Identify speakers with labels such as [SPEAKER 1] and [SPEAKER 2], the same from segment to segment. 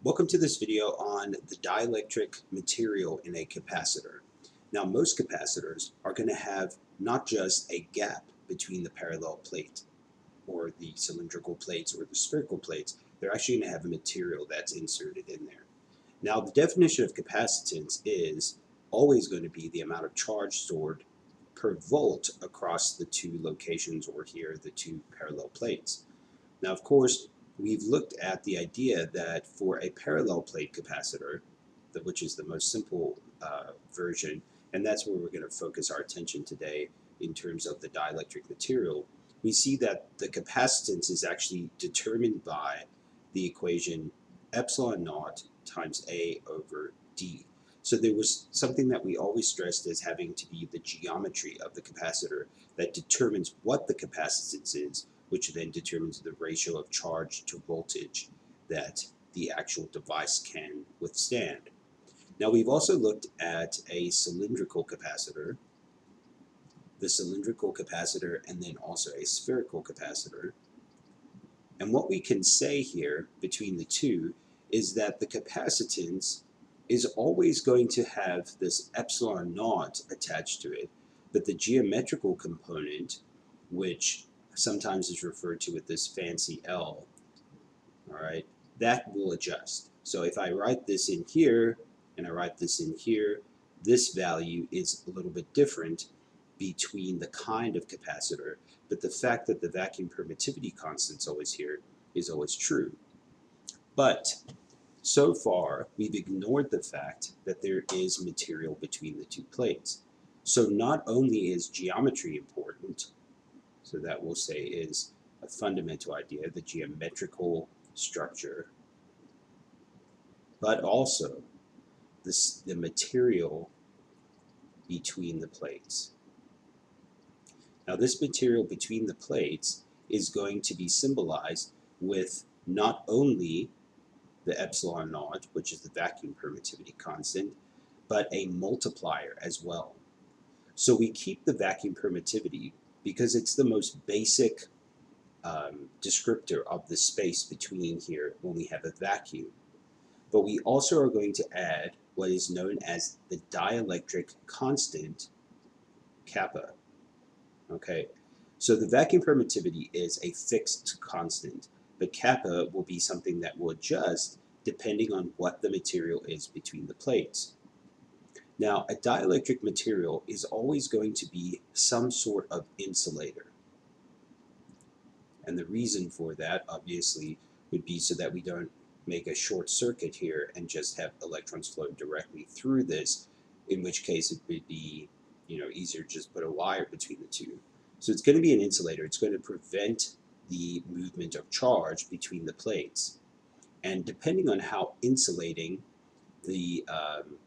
[SPEAKER 1] Welcome to this video on the dielectric material in a capacitor. Now, most capacitors are going to have not just a gap between the parallel plate or the cylindrical plates or the spherical plates, they're actually going to have a material that's inserted in there. Now, the definition of capacitance is always going to be the amount of charge stored per volt across the two locations, or here the two parallel plates. Now, of course, we've looked at the idea that for a parallel plate capacitor, which is the most simple version, and that's where we're going to focus our attention today in terms of the dielectric material, we see that the capacitance is actually determined by the equation epsilon naught times A over D. So there was something that we always stressed as having to be the geometry of the capacitor that determines what the capacitance is, which then determines the ratio of charge to voltage that the actual device can withstand. Now, we've also looked at a cylindrical capacitor, the cylindrical capacitor, and then also a spherical capacitor. And what we can say here between the two is that the capacitance is always going to have this epsilon naught attached to it, but the geometrical component, which sometimes is referred to with this fancy L, all right, that will adjust. So if I write this in here and I write this in here, this value is a little bit different between the kind of capacitor, but the fact that the vacuum permittivity constant is always here is always true. But so far, we've ignored the fact that there is material between the two plates. So not only is geometry important, so that we'll say is a fundamental idea, the geometrical structure, but also the material between the plates. Now, this material between the plates is going to be symbolized with not only the epsilon naught, which is the vacuum permittivity constant, but a multiplier as well. So we keep the vacuum permittivity because it's the most basic descriptor of the space between here when we have a vacuum. But we also are going to add what is known as the dielectric constant, kappa. Okay, so the vacuum permittivity is a fixed constant, but kappa will be something that will adjust depending on what the material is between the plates. Now, a dielectric material is always going to be some sort of insulator. And the reason for that, obviously, would be so that we don't make a short circuit here and just have electrons flow directly through this, in which case it would be easier to just put a wire between the two. So it's going to be an insulator. It's going to prevent the movement of charge between the plates. And depending on how insulating the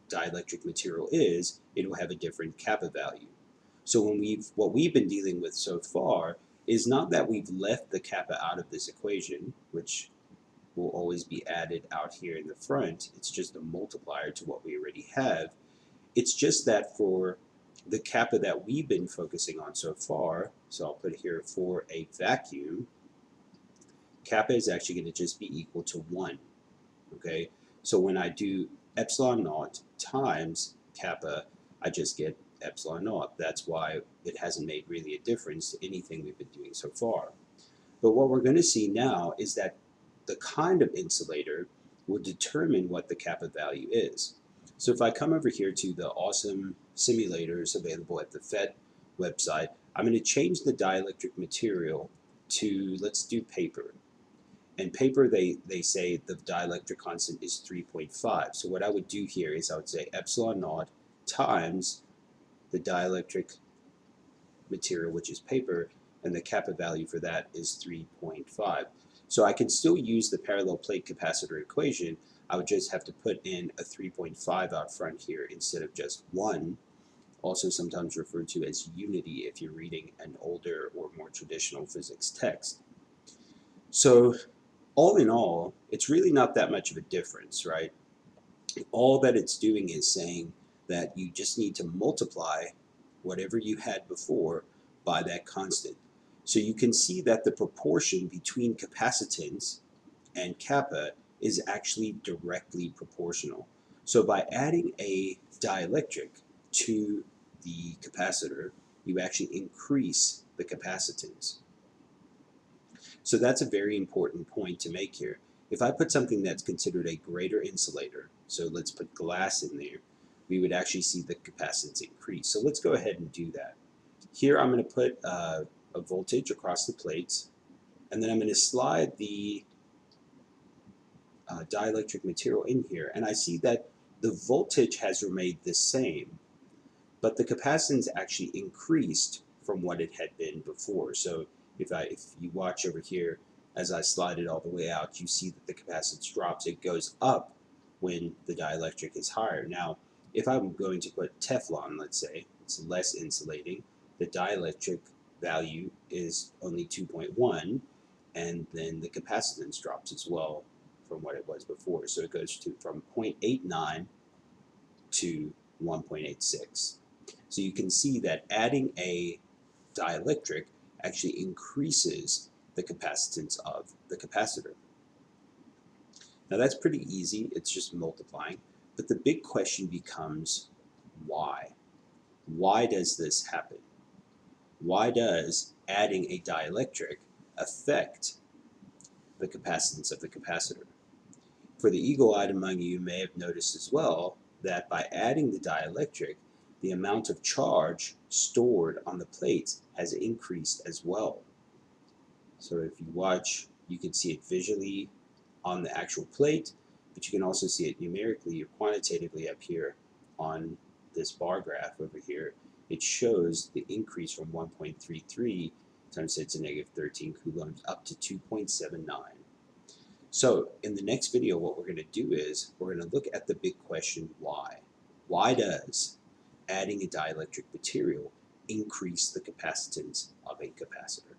[SPEAKER 1] dielectric material is, it will have a different kappa value. So what we've been dealing with so far is not that we've left the kappa out of this equation, which will always be added out here in the front. It's just a multiplier to what we already have. It's just that for the kappa that we've been focusing on so far, so I'll put here for a vacuum, kappa is actually going to just be equal to 1. Okay, so when I do epsilon naught times kappa, I just get epsilon naught. That's why it hasn't made really a difference to anything we've been doing so far. But what we're going to see now is that the kind of insulator will determine what the kappa value is. So if I come over here to the awesome simulators available at the FET website, I'm going to change the dielectric material to, let's do paper. And paper, they say the dielectric constant is 3.5. So what I would do here is I would say epsilon naught times the dielectric material, which is paper, and the kappa value for that is 3.5. So I can still use the parallel plate capacitor equation. I would just have to put in a 3.5 out front here instead of just 1, also sometimes referred to as unity if you're reading an older or more traditional physics text. So all in all, it's really not that much of a difference, right? All that it's doing is saying that you just need to multiply whatever you had before by that constant. So you can see that the proportion between capacitance and kappa is actually directly proportional. So by adding a dielectric to the capacitor, you actually increase the capacitance. So that's a very important point to make here. If I put something that's considered a greater insulator, so let's put glass in there, we would actually see the capacitance increase. So let's go ahead and do that. Here I'm going to put a voltage across the plates, and then I'm going to slide the dielectric material in here, and I see that the voltage has remained the same, but the capacitance actually increased from what it had been before. So if you watch over here, as I slide it all the way out, you see that the capacitance drops. It goes up when the dielectric is higher. Now, if I'm going to put Teflon, let's say, it's less insulating, the dielectric value is only 2.1, and then the capacitance drops as well from what it was before. So it goes from 0.89 to 1.86. So you can see that adding a dielectric actually increases the capacitance of the capacitor. Now that's pretty easy, it's just multiplying, but the big question becomes why? Why does this happen? Why does adding a dielectric affect the capacitance of the capacitor? For the eagle-eyed among you may have noticed as well that by adding the dielectric, the amount of charge stored on the plates has increased as well. So if you watch, you can see it visually on the actual plate, but you can also see it numerically or quantitatively up here on this bar graph over here. It shows the increase from 1.33 times 10 to the negative 13 coulombs up to 2.79. So in the next video, what we're going to do is we're going to look at the big question, why? Why does adding a dielectric material increase the capacitance of a capacitor?